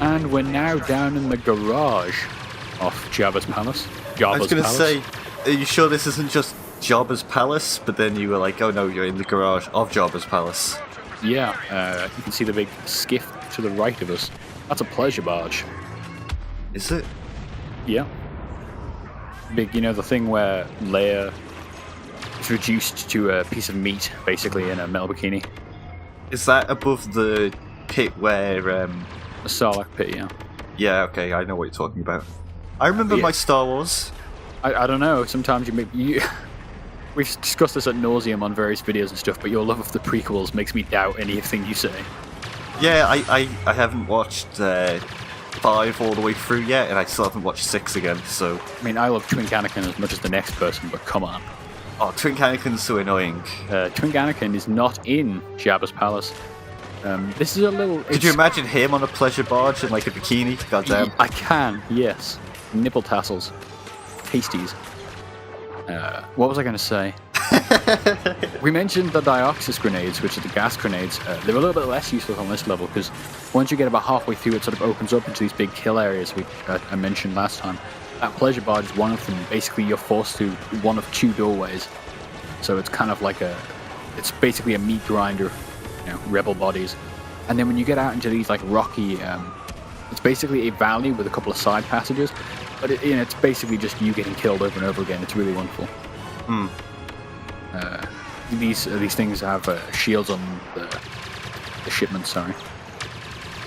And we're now down in the garage of Jabba's palace. I was going to say, are you sure this isn't just Jabba's palace? But then you were like, oh no, you're in the garage of Jabba's palace. Yeah, you can see the big skiff to the right of us. That's a pleasure barge. Is it? Yeah. Big, the thing where Leia is reduced to a piece of meat, basically, in a metal bikini. Is that above the pit where... A Sarlacc pit, yeah. Yeah, okay, I know what you're talking about. I remember my Star Wars. I don't know, sometimes we've discussed this ad nauseum on various videos and stuff, but your love of the prequels makes me doubt anything you say. Yeah, I haven't watched 5 all the way through yet, and I still haven't watched 6 again, so... I mean, I love Twink Anakin as much as the next person, but come on. Oh, Twink Anakin's so annoying. Twink Anakin is not in Jabba's palace. This is a little... Could you imagine him on a pleasure barge in like a bikini? Goddamn. I can, yes. Nipple tassels. Pasties. What was I going to say? We mentioned the Dioxis grenades, which are the gas grenades. They're a little bit less useful on this level, because once you get about halfway through, it sort of opens up into these big kill areas I mentioned last time. That pleasure barge is one of them. Basically, you're forced through one of 2 doorways. So it's kind of like it's basically a meat grinder, rebel bodies. And then when you get out into these like rocky, it's basically a valley with a couple of side passages. But it's basically just you getting killed over and over again. It's really wonderful. These things have shields on the shipment, sorry.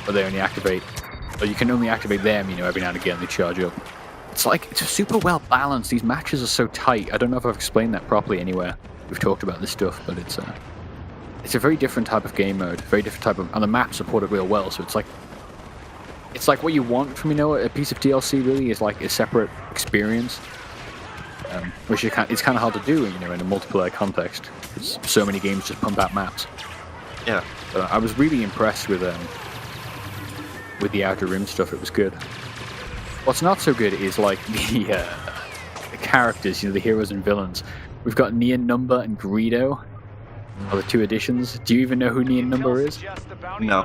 But they only activate... Or you can only activate them, every now and again they charge up. It's super well balanced. These matches are so tight. I don't know if I've explained that properly anywhere. We've talked about this stuff, but it's a very different type of game mode. Very different type of... And the map support it real well, so it's like what you want from, a piece of DLC really is like a separate experience. Which it's kind of hard to do, in a multiplayer context. Because so many games just pump out maps. Yeah. But I was really impressed with the Outer Rim stuff. It was good. What's not so good is like the characters, the heroes and villains. We've got Nian Number and Greedo are the 2 additions. Do you even know who Nian Number is? No.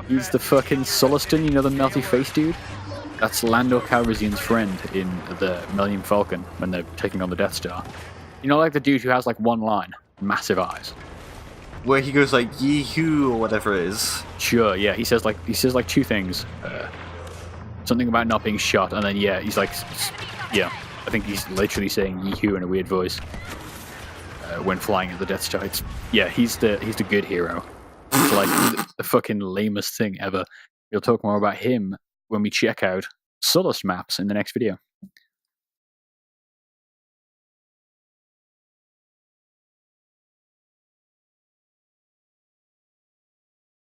He's the fucking Sullustan, the melty face dude? That's Lando Calrissian's friend in the Millennium Falcon when they're taking on the Death Star. Like the dude who has like one line, massive eyes. Where he goes like yee-hoo or whatever it is. Sure, yeah. He says like 2 things. Something about not being shot, and then he's like, I think he's literally saying yee-hoo in a weird voice when flying at the Death Star. He's the good hero. It's like the fucking lamest thing ever. We'll talk more about him when we check out Sullust maps in the next video.